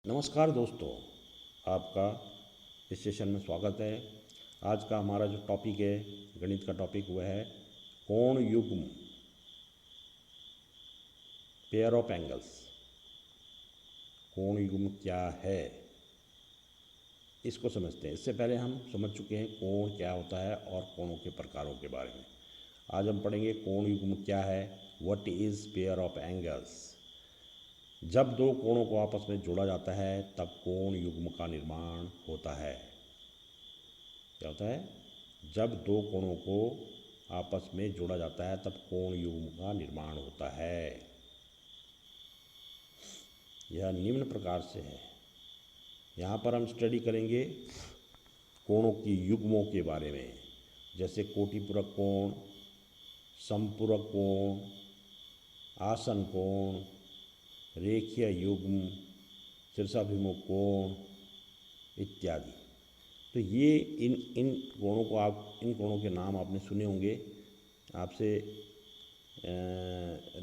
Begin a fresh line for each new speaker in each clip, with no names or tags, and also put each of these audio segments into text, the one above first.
नमस्कार दोस्तों, आपका इस सेशन में स्वागत है। आज का हमारा जो टॉपिक है, गणित का टॉपिक, वह है कोण युग्म, पेयर ऑफ एंगल्स। कोण युग्म क्या है, इसको समझते हैं। इससे पहले हम समझ चुके हैं कोण क्या होता है और कोणों के प्रकारों के बारे में। आज हम पढ़ेंगे कोण युग्म क्या है, what is pair of angles. जब दो कोणों को आपस में जोड़ा जाता है तब कोण युग्म का निर्माण होता है। क्या होता है? जब दो कोणों को आपस में जोड़ा जाता है तब कोण युग्म का निर्माण होता है। यह निम्न प्रकार से है। यहाँ पर हम स्टडी करेंगे कोणों की युग्मों के बारे में, जैसे कोटिपूरक कोण, समपूरक कोण, आसन कोण, रेखीय युग्म, शीर्षाभिमुख कोण इत्यादि। तो ये इन कोणों को इन कोणों के नाम आपने सुने होंगे। आपसे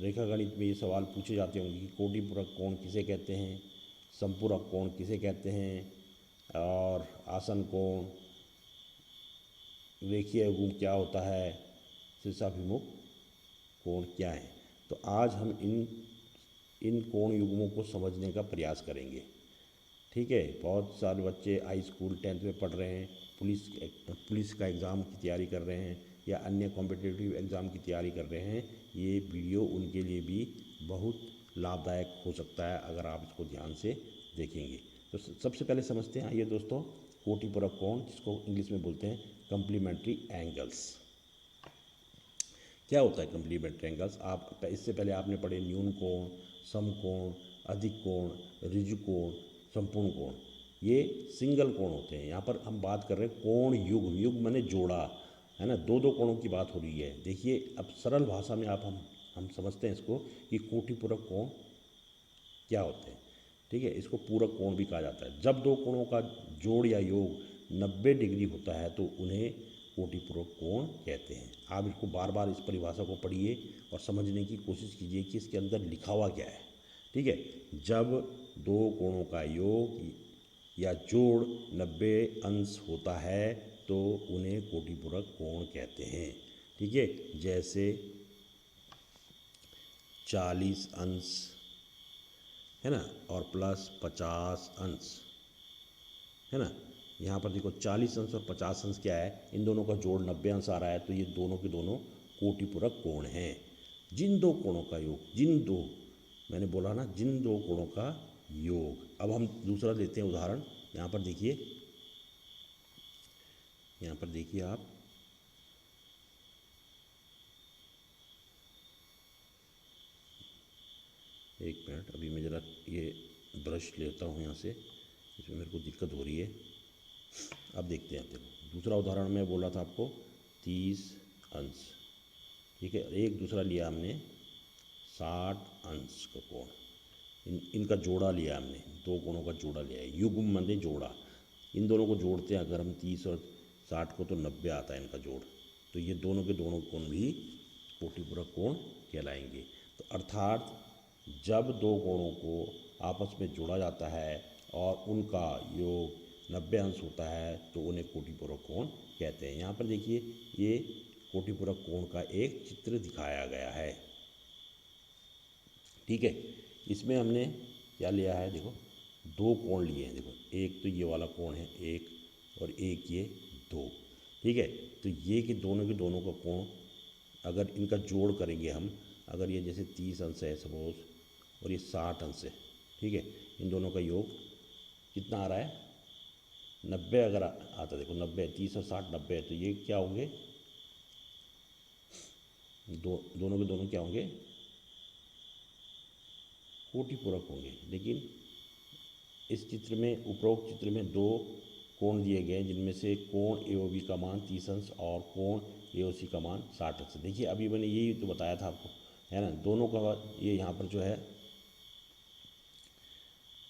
रेखा गणित में ये सवाल पूछे जाते होंगे कि कोटिपूरक कोण किसे कहते हैं, समपूरक कोण किसे कहते हैं, और आसन कोण, रेखीय युग्म क्या होता है, शीर्षाभिमुख कोण क्या है। तो आज हम इन कोण युग्मों को समझने का प्रयास करेंगे। ठीक है, बहुत सारे बच्चे हाई स्कूल 10th में पढ़ रहे हैं, पुलिस का एग्ज़ाम की तैयारी कर रहे हैं या अन्य कॉम्पिटिटिव एग्ज़ाम की तैयारी कर रहे हैं। ये वीडियो उनके लिए भी बहुत लाभदायक हो सकता है अगर आप इसको ध्यान से देखेंगे। तो सबसे पहले समझते हैं, आइए दोस्तों, कोटिपूरक कोण, जिसको इंग्लिश में बोलते हैं कम्प्लीमेंट्री एंगल्स। क्या होता है कम्प्लीमेंट्री एंगल्स? आप इससे पहले आपने पढ़े न्यून कोण, समकोण, अधिक कोण, ऋजु कोण, संपूर्ण कोण। ये सिंगल कोण होते हैं। यहाँ पर हम बात कर रहे हैं कोण युग्म। युग्म माने जोड़ा, है ना, दो दो कोणों की बात हो रही है। देखिए, अब सरल भाषा में हम समझते हैं इसको कि कोटिपूरक कोण क्या होते हैं। ठीक है, इसको पूरक कोण भी कहा जाता है। जब दो कोणों का जोड़ या योग 90 डिग्री होता है तो उन्हें कोटिपूरक कोण कहते हैं। आप इसको बार बार इस परिभाषा को पढ़िए और समझने की कोशिश कीजिए कि इसके अंदर लिखा हुआ क्या है। ठीक है, जब दो कोणों का योग या जोड़ 90 अंश होता है तो उन्हें कोटिपूरक कोण कहते हैं। ठीक है, जैसे 40 अंश, है ना, और प्लस 50 अंश, है ना। यहाँ पर देखो 40 अंश और 50 अंश क्या है, इन दोनों का जोड़ 90 अंश आ रहा है, तो ये दोनों के दोनों कोटिपूरक कोण हैं। जिन दो कोणों का योग, मैंने बोला ना, जिन दो कोणों का योग। अब हम दूसरा लेते हैं उदाहरण। यहाँ पर देखिए, आप एक मिनट, अभी मैं ज़रा ये ब्रश लेता हूँ यहाँ से, इसमें मेरे को दिक्कत हो रही है। अब देखते हैं। देखो, दूसरा उदाहरण मैं बोला था आपको 30 अंश। ठीक है, एक दूसरा लिया हमने 60 अंश का कोण। इनका जोड़ा लिया हमने, दो कोणों का जोड़ा लिया है। युग्म माने जोड़ा। इन दोनों को जोड़ते हैं अगर हम 30 और 60 को, तो 90 आता है इनका जोड़। तो ये दोनों के दोनों कोण भी कोटिपूरक कोण कहलाएंगे। तो अर्थात जब दो कोणों को आपस में जोड़ा जाता है और उनका योग 90 अंश होता है तो उन्हें कोटिपूरक कोण कहते हैं। यहाँ पर देखिए, ये कोटिपूरक कोण का एक चित्र दिखाया गया है। ठीक है, इसमें हमने क्या लिया है, देखो, दो कोण लिए हैं। देखो, एक तो ये वाला कोण है एक, और एक ये दो। ठीक है, तो ये कि दोनों के दोनों का कोण, अगर इनका जोड़ करेंगे हम, अगर ये जैसे 30 अंश है सपोज, और ये 60 अंश है। ठीक है, इन दोनों का योग कितना आ रहा है, 90 अगर आता, देखो 90, 30 और 60 90 है, तो ये क्या होंगे, दोनों के दोनों क्या होंगे, कोटिपूरक होंगे। लेकिन इस चित्र में, उपरोक्त चित्र में दो कोण दिए गए, जिनमें से कोण AOB का मान 30 अंश और कोण AOC का मान 60 अंश। देखिए, अभी मैंने यही तो बताया था आपको, है ना, दोनों का ये यहाँ पर जो है,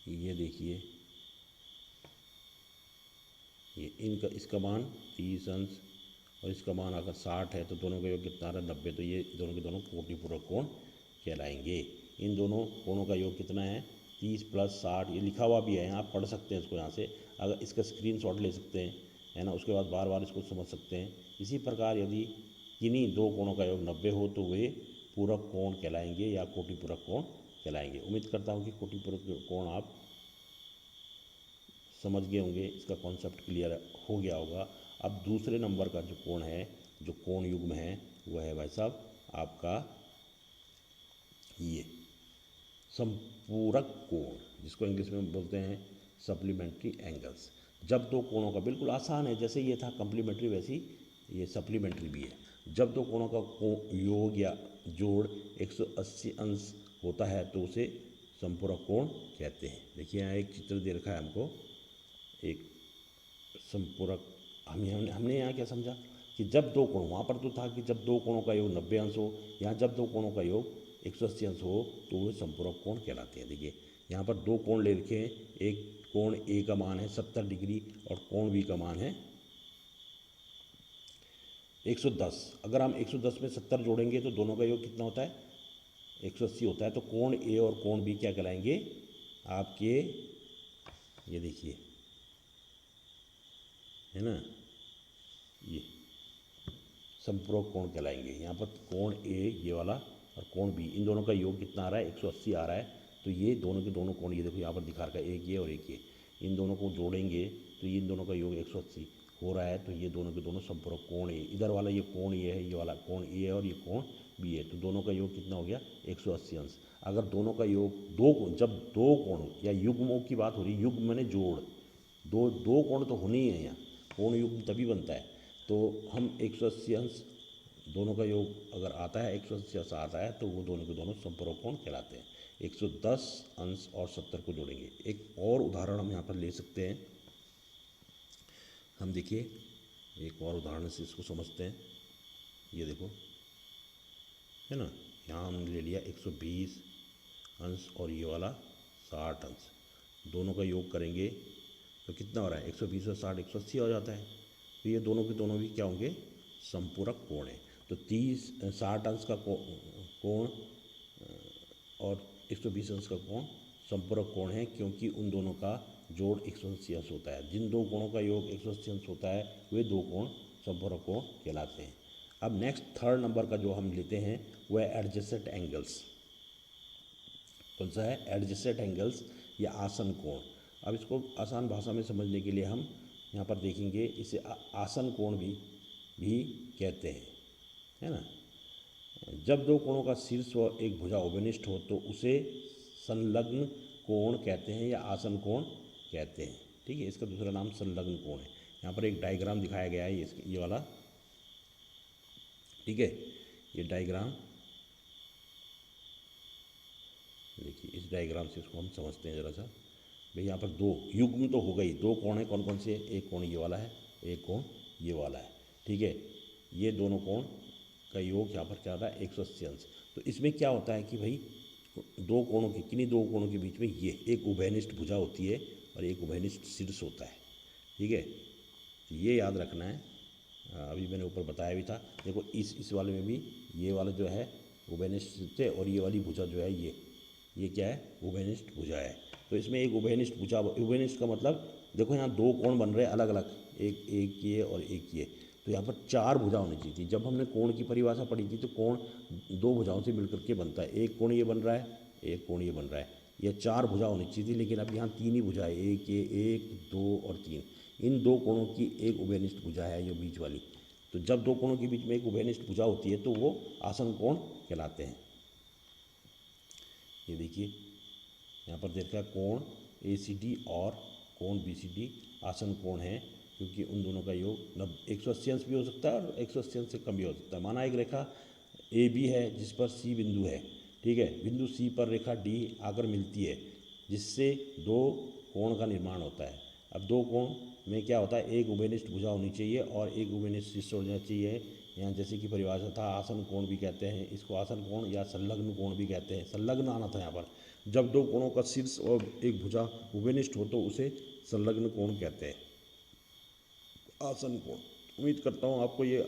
ये देखिए, ये इसका मान 30 अंश और इसका मान अगर 60 है तो दोनों का योग कितना आ रहा है, 90। तो ये दोनों के दोनों कोटिपूरक कोण कहलाएंगे। इन दोनों कोणों का योग कितना है, 30 + 60 ये लिखा हुआ भी है, आप पढ़ सकते हैं इसको यहाँ से, अगर इसका स्क्रीनशॉट ले सकते हैं, है ना। उसके बाद बार बार इसको समझ सकते हैं। इसी प्रकार यदि किन्हीं दो कोणों का योग 90 हो तो वे पूरक कोण कहलाएंगे या कोटिपूरक कोण कहलाएंगे। उम्मीद करता हूँ कि कोटिपूरक कोण आप समझ गए होंगे, इसका कॉन्सेप्ट क्लियर हो गया होगा। अब दूसरे नंबर का जो कोण है, जो कोण युग्म है, वह है भाई साहब आपका ये संपूरक कोण, जिसको इंग्लिश में बोलते हैं सप्लीमेंट्री एंगल्स। जब दो कोणों का, बिल्कुल आसान है, जैसे ये था कम्प्लीमेंट्री वैसी ये सप्लीमेंट्री भी है। जब दो कोणों का योग या जोड़ 180 अंश होता है तो उसे संपूरक कोण कहते हैं। देखिए यहाँ एक चित्र दे रखा है हमको, एक संपूरक। हमने यहाँ क्या समझा कि जब दो कोण, वहाँ पर तो था कि जब दो कोणों का योग 90 अंश हो, यहाँ जब दो कोणों का योग 180 अंश हो तो वो संपूरक कोण कहलाते हैं। देखिए यहाँ पर दो कोण ले रखे हैं, एक कोण ए का मान है 70 डिग्री और कोण बी का मान है 110। अगर हम 110 में 70 जोड़ेंगे तो दोनों का योग कितना होता है, 180 होता है। तो कोण ए और कोण बी क्या कहलाएंगे आपके, ये देखिए है ना, ये संपूरक कोण कहलाएंगे। यहाँ पर कोण ए ये वाला और कोण बी, इन दोनों का योग कितना आ रहा है, 180 आ रहा है। तो ये दोनों के दोनों कोण, ये देखो यहाँ पर दिखा रखा है, एक ये और एक ये, इन दोनों को जोड़ेंगे तो इन दोनों का योग 180 हो रहा है। तो ये दोनों के दोनों संपूरक कोण ए, इधर वाला ये कोण ये है, ये वाला कोण ए है और ये कोण बी है। तो दोनों का योग कितना हो गया, 180 अंश। अगर दोनों का योग जब दो कोण या युग्मों की बात हो रही, युग्म मैंने जोड़, दो कोण तो होने ही है यहाँ, कोण युग्म तभी बनता है। तो हम 180 अंश दोनों का योग अगर आता है, 180 अंश आता है, तो वो दोनों के दोनों संपूरक कोण कहलाते हैं। 110 अंश और 70 को जोड़ेंगे। एक और उदाहरण हम यहाँ पर ले सकते हैं। हम देखिए एक और उदाहरण से इसको समझते हैं। ये देखो है ना, यहाँ हमने ले लिया 120 अंश और ये वाला 60 अंश, दोनों का योग करेंगे तो कितना हो रहा है, 120 और 60 180 हो जाता है। तो ये दोनों के दोनों भी क्या होंगे, संपूरक कोण है। तो 60 अंश का कोण और 120 अंश का कोण संपूरक कोण है, क्योंकि उन दोनों का जोड़ 180 अंश होता है। जिन दो कोणों का योग 180 अंश होता है वे दो कोण संपूरक कोण कहलाते हैं। अब नेक्स्ट थर्ड नंबर का जो हम लेते हैं वह है एडजेसेंट एंगल्स। कौन सा है, एडजेसेंट एंगल्स या आसन कोण। अब इसको आसान भाषा में समझने के लिए हम यहाँ पर देखेंगे, इसे आसन कोण भी कहते हैं, है ना। जब दो कोणों का शीर्ष व एक भुजा उभयनिष्ठ हो तो उसे संलग्न कोण कहते हैं या आसन कोण कहते हैं। ठीक है, इसका दूसरा नाम संलग्न कोण है। यहाँ पर एक डायग्राम दिखाया गया है, ये वाला, ठीक है। ये डायग्राम देखिए, इस डायग्राम से इसको हम समझते हैं ज़रा सा। भाई यहाँ पर दो युग्म तो हो गई, दो कोण है, कौन कौन से, एक कोण ये वाला है, एक कोण ये वाला है, ठीक है। ये दोनों कोण का योग यहाँ पर क्या होता है, 180 अंश। तो इसमें क्या होता है कि भाई दो कोणों के, किन्हीं दो कोणों के बीच में ये एक उभयनिष्ठ भुजा होती है और एक उभयनिष्ठ शीर्ष होता है, ठीक है। तो ये याद रखना है। अभी मैंने ऊपर बताया भी था, देखो इस वाले में भी ये वाला जो है उभयनिष्ठ है और ये वाली भुजा जो है ये क्या है, उभयनिष्ठ भुजा है। तो इसमें एक उभयनिष्ठ भुजा, उभयनिष्ठ का मतलब देखो यहाँ दो कोण बन रहे हैं अलग अलग, एक ये और एक ये। तो यहाँ पर चार भुजा होनी चाहिए थी। जब हमने कोण की परिभाषा पढ़ी थी तो कोण दो भुजाओं से मिलकर के बनता है, एक कोण ये बन रहा है, एक कोण ये बन रहा है। ये चार भुजा होनी चाहिए थी, लेकिन अब यहाँ तीन ही भुजा है, एक ये, एक दो और तीन। इन दो कोणों की एक उभयनिष्ठ भुजा है ये बीच वाली। तो जब दो कोणों के बीच में एक उभयनिष्ठ भुजा होती है तो वो आसन कोण कहलाते हैं। ये देखिए यहाँ पर देखा, कोण ACD और कोण BCD आसन कोण है, क्योंकि उन दोनों का योग 180 अंश भी हो सकता है और 180 अंश से कम भी हो सकता है। माना एक रेखा AB है जिस पर C बिंदु है, ठीक है। बिंदु C पर रेखा D आकर मिलती है, जिससे दो कोण का निर्माण होता है। अब दो कोण में क्या होता है, एक उभयनिष्ठ भुजा होनी चाहिए और एक उभयनिष्ठ शीर्ष होना चाहिए। यहाँ जैसे कि परिभाषा था, आसन कोण भी कहते हैं इसको, आसन कोण या संलग्न कोण भी कहते हैं। संलग्न आना था यहाँ पर, जब दो कोणों का शीर्ष और एक भुजा उभयनिष्ठ हो तो उसे संलग्न कोण कहते हैं, आसन कोण। उम्मीद करता हूँ आपको ये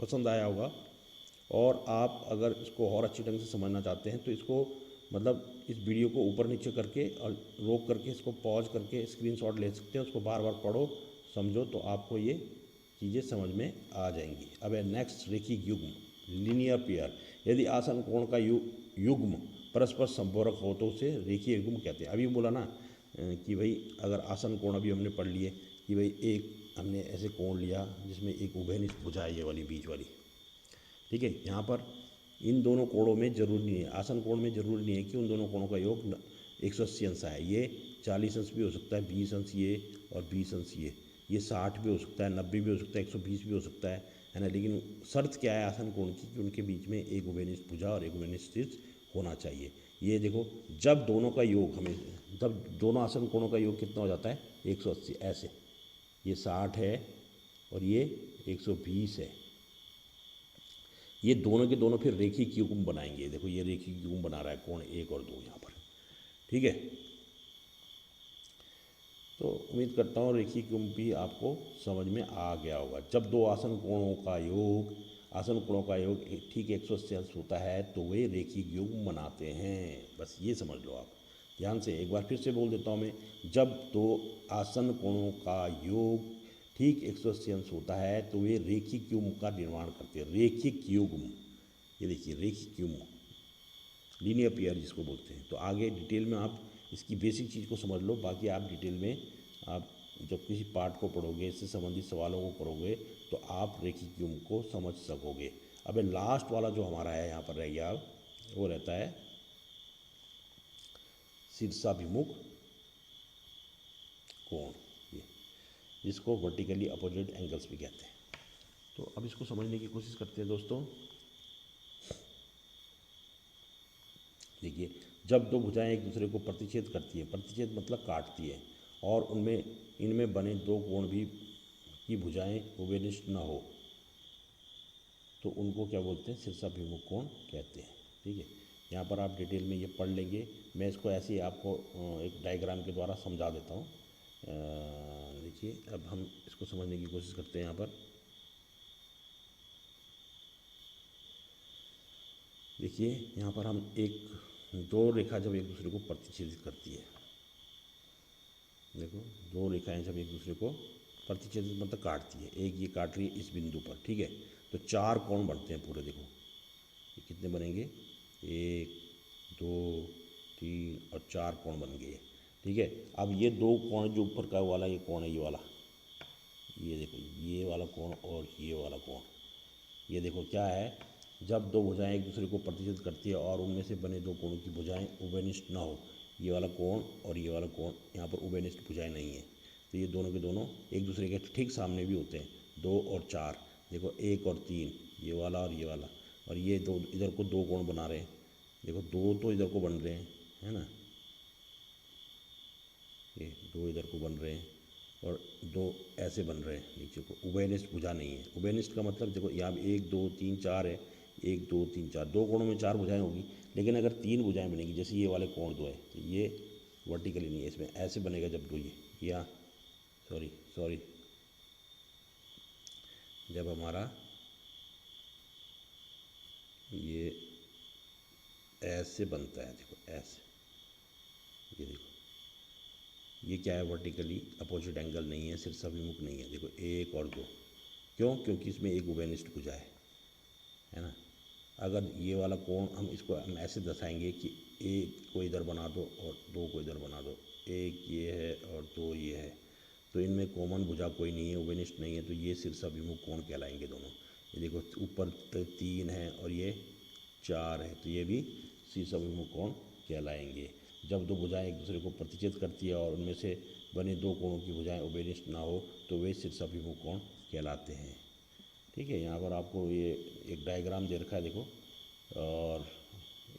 पसंद आया होगा, और आप अगर इसको और अच्छी ढंग से समझना चाहते हैं तो इसको मतलब इस वीडियो को ऊपर नीचे करके और रोक करके इसको पॉज करके स्क्रीनशॉट ले सकते हैं, उसको बार बार पढ़ो समझो तो आपको ये चीज़ें समझ में आ जाएंगी। अब है नेक्स्ट रेखिक युग्म लीनियर पेयर। यदि आसन कोण का युग्म परस्पर संपूरक हो तो उसे रेखीय युग्म कहते हैं। अभी बोला ना कि भाई अगर आसन कोण अभी हमने पढ़ लिए कि भाई एक हमने ऐसे कोण लिया जिसमें एक उभयनिष्ठ भुजा है ये वाली बीच वाली, ठीक है। यहाँ पर इन दोनों कोणों में जरूरी नहीं है, आसन कोण में जरूरी नहीं है कि उन दोनों कोणों का योग 180 अंश है। ये 40 अंश भी हो सकता है, 20 अंश ये और 20 अंश ये 60 भी हो सकता है, 90 भी हो सकता है, 120 भी हो सकता है ना। लेकिन शर्त क्या है आसन कोण की कि उनके बीच में एक उभयनिष्ठ भुजा और एक उभयनिष्ठ शीर्ष होना चाहिए। ये देखो जब दोनों का योग हमें जब दोनों आसन कोणों का योग कितना हो जाता है 180, ऐसे ये 60 है और ये 120 है, ये दोनों के दोनों फिर रेखिक युग्म बनाएंगे। देखो ये रेखिक युग्म बना रहा है कोण 1 और 2 यहाँ पर, ठीक है। तो उम्मीद करता हूँ रेखिक युग्म भी आपको समझ में आ गया होगा। जब दो आसन कोणों का योग ठीक 180 अंश होता है तो वे रेखिक युग्म बनाते हैं। बस ये समझ लो आप ध्यान से। एक बार फिर से बोल देता हूँ मैं, जब दो आसन कोणों का योग ठीक 180 अंश होता है तो वे रेखिक युग्म का निर्माण करते हैं। रेखिक युग्म, ये देखिए रेखिक युग्म लीनियर पेयर जिसको बोलते हैं। तो आगे डिटेल में आप इसकी बेसिक चीज़ को समझ लो, बाकी आप डिटेल में आप जब किसी पार्ट को पढ़ोगे इससे संबंधित सवालों को करोगे तो आप रेखिक युग्म को समझ सकोगे। अब लास्ट वाला जो हमारा है यहाँ पर रह गया वो रहता है शीर्षाभिमुख कोण, ये जिसको वर्टिकली अपोजिट एंगल्स भी कहते हैं। तो अब इसको समझने की कोशिश करते हैं दोस्तों। देखिए जब दो भुजाएं एक दूसरे को प्रतिच्छेद करती है, प्रतिच्छेद मतलब काटती है, और इनमें बने दो कोण भी की भुजाएं उभयनिष्ठ न हो तो उनको क्या बोलते हैं शीर्षाभिमुख कोण कहते हैं, ठीक है। यहाँ पर आप डिटेल में ये पढ़ लेंगे, मैं इसको ऐसे ही आपको एक डायग्राम के द्वारा समझा देता हूँ। देखिए अब हम इसको समझने की कोशिश करते हैं। यहाँ पर देखिए यहाँ पर हम दो रेखा जब एक दूसरे को प्रतिच्छेदित करती है, देखो दो रेखाएं जब एक दूसरे को प्रतिच्छेदित मतलब काटती है, एक ये काट रही है इस बिंदु पर, ठीक है। तो चार कोण बनते हैं पूरे, देखो ये कितने बनेंगे 1 2 3 और 4 कोण बन गए, ठीक है। अब ये दो कोण जो ऊपर का वाला ये कोण है, ये वाला, ये देखो ये वाला कोण और ये वाला कोण, ये देखो क्या है, जब दो भुजाएं एक दूसरे को प्रतिच्छेद करती है और उनमें से बने दो कोणों की भुजाएं उभयनिष्ठ ना हो, ये वाला कोण और ये वाला कोण, यहाँ पर उभयनिष्ठ भुजाएं नहीं है, तो ये दोनों के दोनों एक दूसरे के ठीक सामने भी होते हैं। 2 और 4 देखो 1 और 3, ये वाला और ये वाला, और ये दो इधर को दो कोण बना रहे हैं, देखो दो तो इधर को बन रहे हैं, है ना, ये दो इधर को बन रहे हैं और दो ऐसे बन रहे हैं नीचे को, उभयनिष्ठ भुजा नहीं है। उभयनिष्ठ का मतलब देखो यहाँ 1 2 3 4 है, 1 2 3 4, दो कोणों में 4 भुजाएं होगी, लेकिन अगर 3 भुजाएं बनेगी जैसे ये वाले कोण दो है तो ये वर्टिकली नहीं है, इसमें ऐसे बनेगा जब दो ये या सॉरी जब हमारा ये ऐसे बनता है, देखो ऐसे, ये देखो ये क्या है वर्टिकली अपोजिट एंगल नहीं है, शीर्षाभिमुख नहीं है। देखो 1 और 2, क्यों? क्योंकि इसमें एक उभयनिष्ठ भुजा है ना। अगर ये वाला कोण हम ऐसे दर्शाएंगे कि 1 को इधर बना दो और 2 को इधर बना दो, 1 ये है और 2 ये है, तो इनमें कॉमन भुजा कोई नहीं है, उभयनिष्ठ नहीं है, तो ये शीर्षाभिमुख कोण कहलाएंगे दोनों। ये देखो ऊपर 3 है और ये 4 है, तो ये भी शीर्षाभिमुख कोण कहलाएंगे। जब दो भुजाएं एक दूसरे को प्रतिच्छेद करती है और उनमें से बने दो कोणों की भुजाएं उभयनिष्ठ ना हो तो वे शीर्षाभिमुख कोण कहलाते हैं, ठीक है। यहाँ पर आपको ये एक डायग्राम दे रखा है देखो, और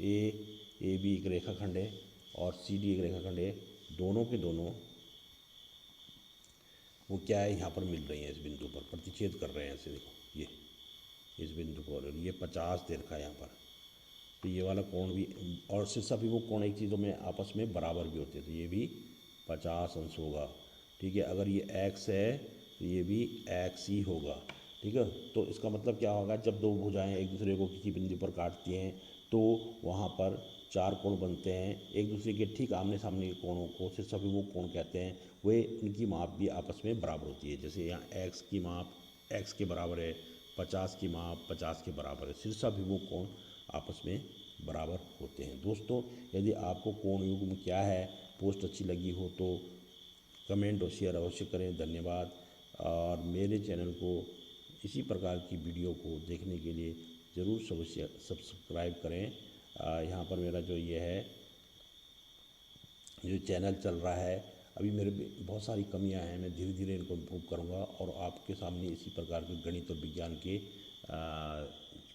ए बी एक रेखाखंड है और सी डी एक रेखाखंड है, दोनों के दोनों वो क्या है यहाँ पर मिल रही हैं, इस बिंदु पर प्रतिच्छेद कर रहे हैं ऐसे, देखो ये इस बिंदु पर, ये 50 दे रखा है यहाँ पर, तो ये वाला कोण भी, और शीर्षाभिमुख कोण एक चीज़ों में आपस में बराबर भी होते हैं, तो ये भी 50 अंश होगा, ठीक है। अगर ये x है तो ये भी x ही होगा, ठीक है। तो इसका मतलब क्या होगा, जब दो भुजाएं एक दूसरे को किसी बिंदु पर काटती हैं तो वहाँ पर 4 कोण बनते हैं। एक दूसरे के ठीक आमने सामने के कोणों को शीर्षाभिमुख कोण कहते हैं। वे उनकी माप भी आपस में बराबर होती है। जैसे यहाँ x की माप x के बराबर है, 50 की माप 50 के बराबर है। शीर्षाभिमुख कोण आपस में बराबर होते हैं। दोस्तों, यदि आपको कोण युग्म क्या है पोस्ट अच्छी लगी हो तो कमेंट और शेयर अवश्य करें। धन्यवाद। और मेरे चैनल को इसी प्रकार की वीडियो को देखने के लिए ज़रूर सब्सक्राइब करें। यहाँ पर मेरा जो ये है जो चैनल चल रहा है, अभी मेरे में बहुत सारी कमियां हैं, मैं धीरे धीरे इनको इम्प्रूव करूँगा और आपके सामने इसी प्रकार के गणित और विज्ञान के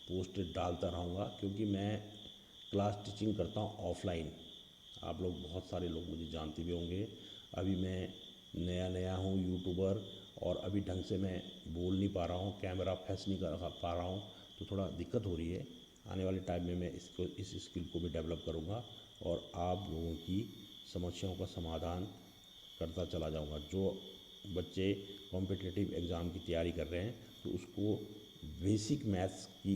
पोस्ट डालता रहूँगा, क्योंकि मैं क्लास टीचिंग करता हूँ ऑफलाइन। आप लोग बहुत सारे लोग मुझे जानते भी होंगे। अभी मैं नया हूँ यूट्यूबर और अभी ढंग से मैं बोल नहीं पा रहा हूँ, कैमरा फेस नहीं कर पा रहा हूँ, तो थोड़ा दिक्कत हो रही है। आने वाले टाइम में मैं इस स्किल को भी डेवलप करूँगा और आप लोगों की समस्याओं का समाधान करता चला जाऊँगा। जो बच्चे कॉम्पिटिटिव एग्ज़ाम की तैयारी कर रहे हैं तो उसको बेसिक मैथ्स की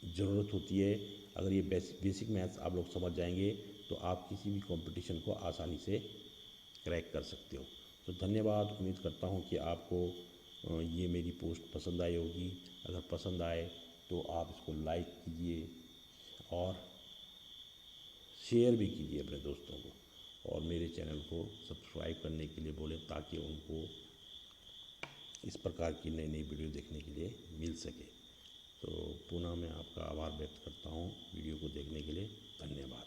ज़रूरत होती है। अगर ये बेसिक मैथ्स आप लोग समझ जाएंगे तो आप किसी भी कंपटीशन को आसानी से क्रैक कर सकते हो। तो धन्यवाद। उम्मीद करता हूँ कि आपको ये मेरी पोस्ट पसंद आई होगी। अगर पसंद आए तो आप इसको लाइक कीजिए और शेयर भी कीजिए अपने दोस्तों को, और मेरे चैनल को सब्सक्राइब करने के लिए बोलें ताकि उनको इस प्रकार की नई नई वीडियो देखने के लिए मिल सके। तो पुनः मैं आपका आभार व्यक्त करता हूँ वीडियो को देखने के लिए। धन्यवाद।